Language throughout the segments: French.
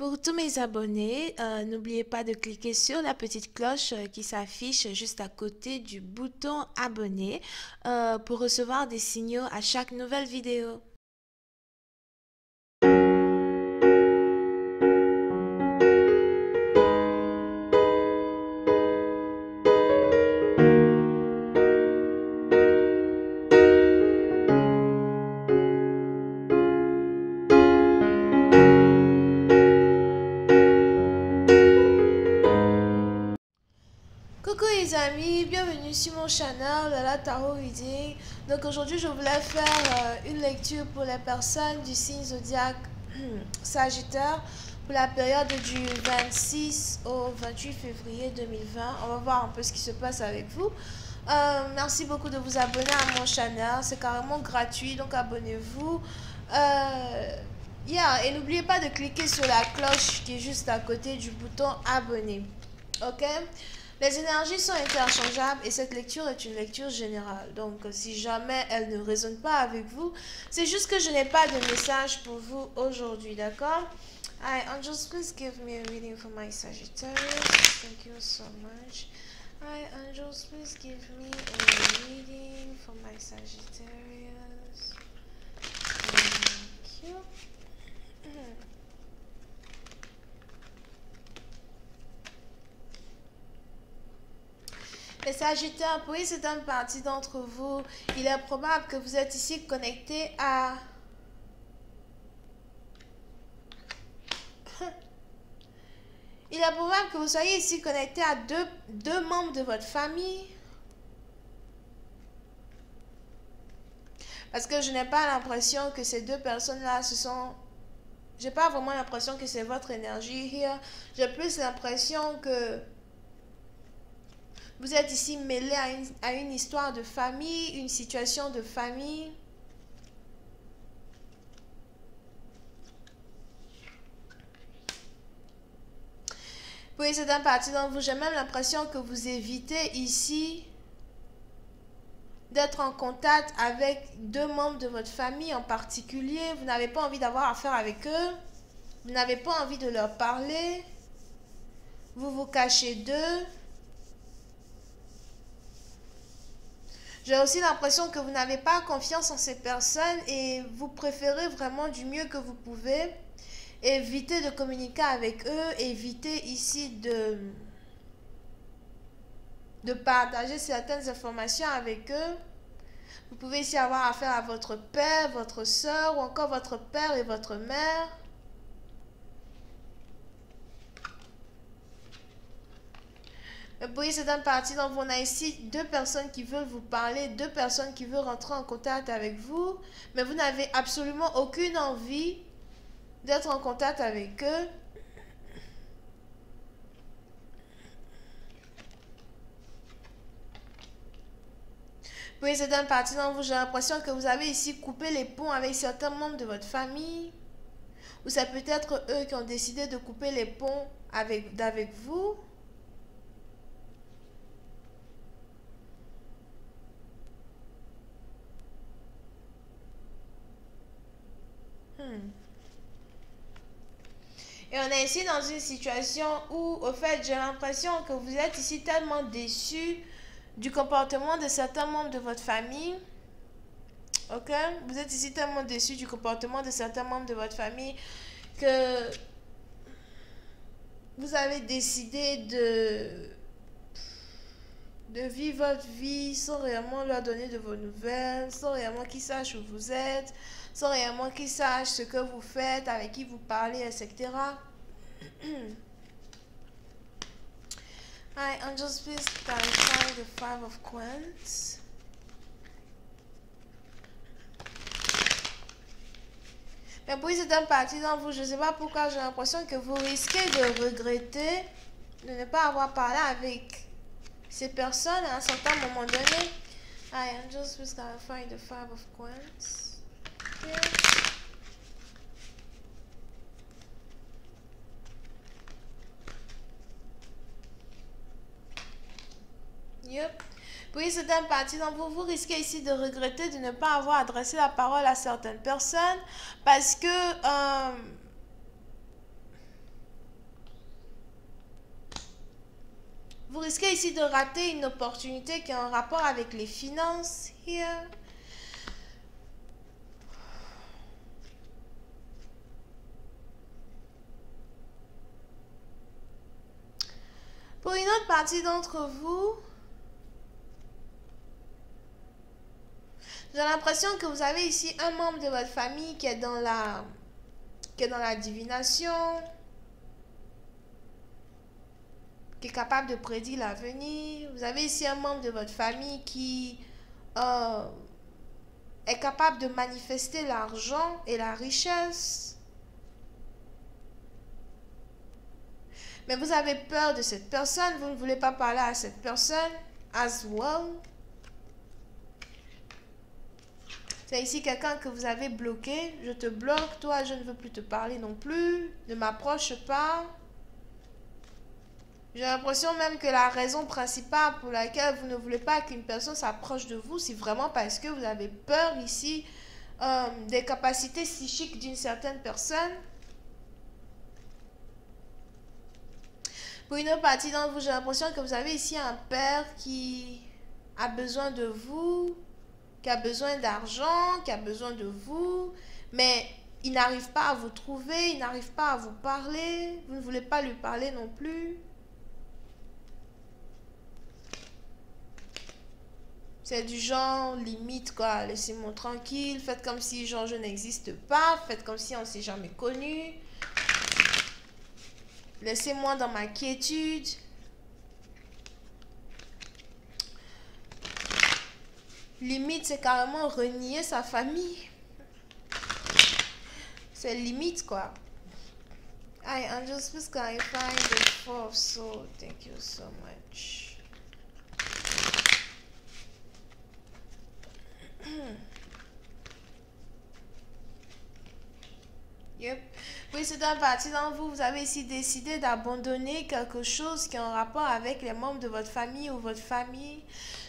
Pour tous mes abonnés, n'oubliez pas de cliquer sur la petite cloche qui s'affiche juste à côté du bouton abonner pour recevoir des signaux à chaque nouvelle vidéo. Coucou les amis, bienvenue sur mon channel la Tarot Reading. Donc aujourd'hui je voulais faire une lecture pour les personnes du signe zodiaque Sagittaire pour la période du 26 au 28 février 2020. On va voir un peu ce qui se passe avec vous. Merci beaucoup de vous abonner à mon channel, c'est carrément gratuit, donc abonnez-vous. Et n'oubliez pas de cliquer sur la cloche qui est juste à côté du bouton abonner. Ok? Les énergies sont interchangeables et cette lecture est une lecture générale. Donc, si jamais elle ne résonne pas avec vous, c'est juste que je n'ai pas de message pour vous aujourd'hui, d'accord? Hi, angels, please give me a reading for my Sagittarius. Thank you so much. Hi, angels, please give me a reading for my Sagittarius. Thank you. Les Sagittaires, pour une certaine partie d'entre vous, il est probable que vous êtes ici connecté à... Il est probable que vous soyez ici connecté à deux membres de votre famille. Parce que je n'ai pas l'impression que ces deux personnes-là se sont... J'ai pas vraiment l'impression que c'est votre énergie here. J'ai plus l'impression que... Vous êtes ici mêlé à une histoire de famille, une situation de famille. Pour une certaine partie d'entre vous, j'ai même l'impression que vous évitez ici d'être en contact avec deux membres de votre famille en particulier. Vous n'avez pas envie d'avoir affaire avec eux. Vous n'avez pas envie de leur parler. Vous vous cachez d'eux. J'ai aussi l'impression que vous n'avez pas confiance en ces personnes et vous préférez vraiment du mieux que vous pouvez éviter de communiquer avec eux, éviter ici de partager certaines informations avec eux. Vous pouvez ici avoir affaire à votre père, votre soeur ou encore votre père et votre mère. Pour une certaine partie, donc on a ici deux personnes qui veulent vous parler, deux personnes qui veulent rentrer en contact avec vous, mais vous n'avez absolument aucune envie d'être en contact avec eux. Pour une certaine partie d'entre vous, j'ai l'impression que vous avez ici coupé les ponts avec certains membres de votre famille, ou c'est peut-être eux qui ont décidé de couper les ponts avec vous. Et on est ici dans une situation où, au fait, j'ai l'impression que vous êtes ici tellement déçus du comportement de certains membres de votre famille. Ok? Vous êtes ici tellement déçus du comportement de certains membres de votre famille que vous avez décidé de vivre votre vie sans réellement leur donner de vos nouvelles, sans réellement qu'ils sachent où vous êtes, sans réellement qu'ils sachent ce que vous faites, avec qui vous parlez, etc. Hi, angels, please clarify the Five of Wands. Mais pour cette partie d'entre vous, je ne sais pas pourquoi j'ai l'impression que vous risquez de regretter de ne pas avoir parlé avec ces personnes à un certain moment donné. Hi, angels, please clarify the Five of Wands. Yeah. Yep. Pour une certaine partie d'entre vous, vous risquez ici de regretter de ne pas avoir adressé la parole à certaines personnes parce que Vous risquez ici de rater une opportunité qui a un rapport avec les finances. Here. Pour une autre partie d'entre vous, j'ai l'impression que vous avez ici un membre de votre famille qui est dans la divination, qui est capable de prédire l'avenir. Vous avez ici un membre de votre famille qui est capable de manifester l'argent et la richesse. Mais vous avez peur de cette personne, vous ne voulez pas parler à cette personne as well. C'est ici quelqu'un que vous avez bloqué. Je te bloque, toi je ne veux plus te parler non plus. Ne m'approche pas. J'ai l'impression même que la raison principale pour laquelle vous ne voulez pas qu'une personne s'approche de vous, c'est vraiment parce que vous avez peur ici des capacités psychiques d'une certaine personne. Pour une autre partie d'entre vous, j'ai l'impression que vous avez ici un père qui a besoin de vous, qui a besoin d'argent, qui a besoin de vous, mais il n'arrive pas à vous trouver, il n'arrive pas à vous parler, vous ne voulez pas lui parler non plus. C'est du genre limite quoi, laissez-moi tranquille, faites comme si genre je n'existe pas, faites comme si on ne s'est jamais connu. Laissez-moi dans ma quiétude. Limite, c'est carrément renier sa famille. C'est limite, quoi. Hi, Angels, please clarify the four of soul. Thank you so much. Yep. Oui, c'est une partie d'entre vous. Vous avez ici décidé d'abandonner quelque chose qui est en rapport avec les membres de votre famille ou votre famille.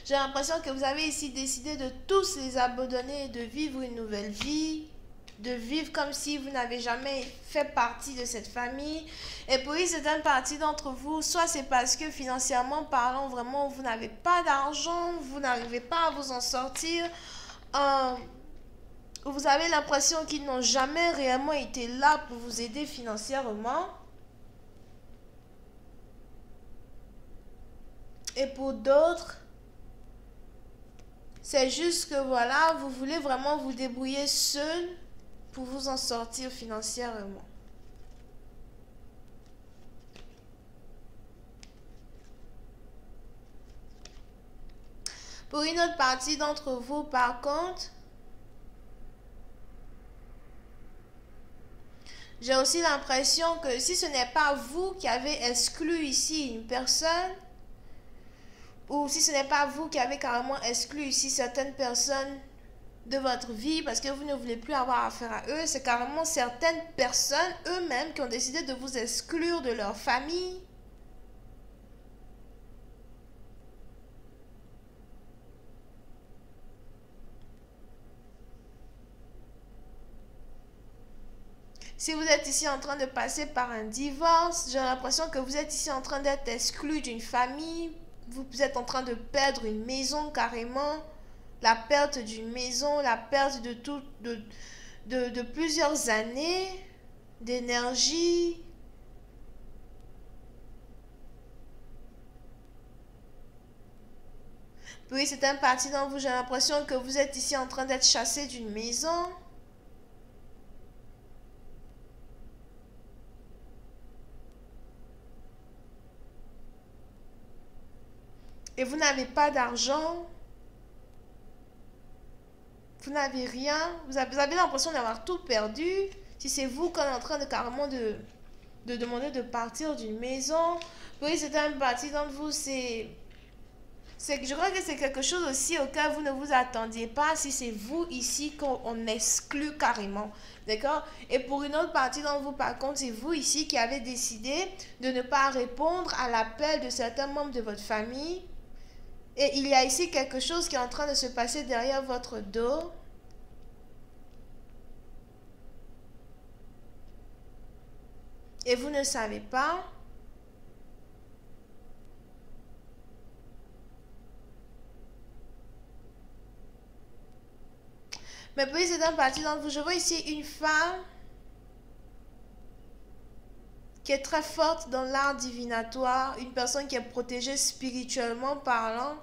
J'ai l'impression que vous avez ici décidé de tous les abandonner et de vivre une nouvelle vie. De vivre comme si vous n'avez jamais fait partie de cette famille. Et pour une certaine partie d'entre vous, soit c'est parce que financièrement parlant, vraiment, vous n'avez pas d'argent, vous n'arrivez pas à vous en sortir. Vous avez l'impression qu'ils n'ont jamais réellement été là pour vous aider financièrement. Et pour d'autres, c'est juste que voilà, vous voulez vraiment vous débrouiller seul pour vous en sortir financièrement. Pour une autre partie d'entre vous, par contre, j'ai aussi l'impression que si ce n'est pas vous qui avez exclu ici une personne, ou si ce n'est pas vous qui avez carrément exclu ici certaines personnes de votre vie parce que vous ne voulez plus avoir affaire à eux, c'est carrément certaines personnes eux-mêmes qui ont décidé de vous exclure de leur famille. Si vous êtes ici en train de passer par un divorce, j'ai l'impression que vous êtes ici en train d'être exclu d'une famille. Vous êtes en train de perdre une maison carrément. La perte d'une maison, la perte de tout, de plusieurs années d'énergie. Oui, c'est un parti dans vous. J'ai l'impression que vous êtes ici en train d'être chassé d'une maison. Et vous n'avez pas d'argent. Vous n'avez rien. Vous avez l'impression d'avoir tout perdu. Si c'est vous qui êtes en train de carrément de demander de partir d'une maison. Oui, c'est un parti d'entre vous. Je crois que c'est quelque chose aussi auquel vous ne vous attendiez pas si c'est vous ici qu'on exclut carrément. D'accord? Et pour une autre partie d'entre vous, par contre, c'est vous ici qui avez décidé de ne pas répondre à l'appel de certains membres de votre famille. Et il y a ici quelque chose qui est en train de se passer derrière votre dos. Et vous ne savez pas. Mais pour certaines parties d'entre vous, je vois ici une femme qui est très forte dans l'art divinatoire, une personne qui est protégée spirituellement parlant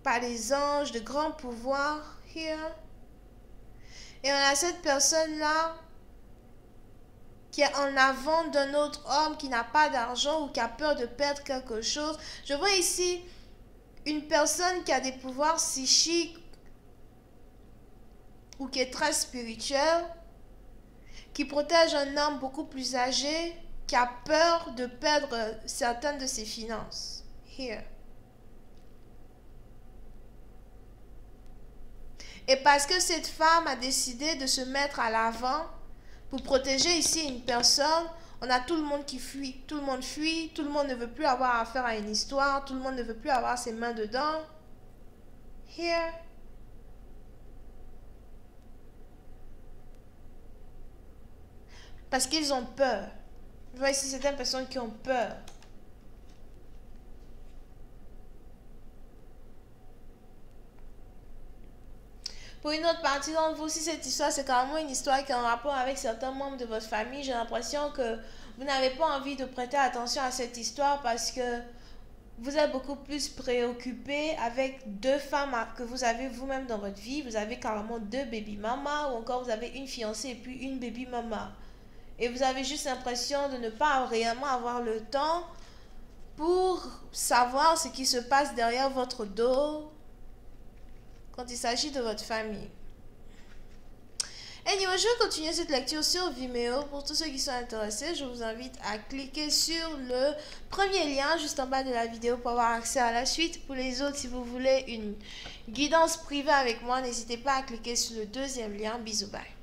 par les anges de grands pouvoirs. Here. Et on a cette personne-là qui est en avant d'un autre homme qui n'a pas d'argent ou qui a peur de perdre quelque chose. Je vois ici une personne qui a des pouvoirs psychiques ou qui est très spirituelle, qui protège un homme beaucoup plus âgé, qui a peur de perdre certaines de ses finances. Here. Et parce que cette femme a décidé de se mettre à l'avant pour protéger ici une personne, on a tout le monde qui fuit. Tout le monde fuit, tout le monde ne veut plus avoir affaire à une histoire, tout le monde ne veut plus avoir ses mains dedans. Here. Parce qu'ils ont peur. Je vois ici certaines personnes qui ont peur. Pour une autre partie d'entre vous, si cette histoire, c'est carrément une histoire qui est en rapport avec certains membres de votre famille, j'ai l'impression que vous n'avez pas envie de prêter attention à cette histoire parce que vous êtes beaucoup plus préoccupé avec deux femmes que vous avez vous-même dans votre vie. Vous avez carrément deux baby mamas ou encore vous avez une fiancée et puis une baby mama. Et vous avez juste l'impression de ne pas réellement avoir le temps pour savoir ce qui se passe derrière votre dos quand il s'agit de votre famille. Anyway, je vais continuer cette lecture sur Vimeo. Pour tous ceux qui sont intéressés, je vous invite à cliquer sur le premier lien juste en bas de la vidéo pour avoir accès à la suite. Pour les autres, si vous voulez une guidance privée avec moi, n'hésitez pas à cliquer sur le deuxième lien. Bisous, bye.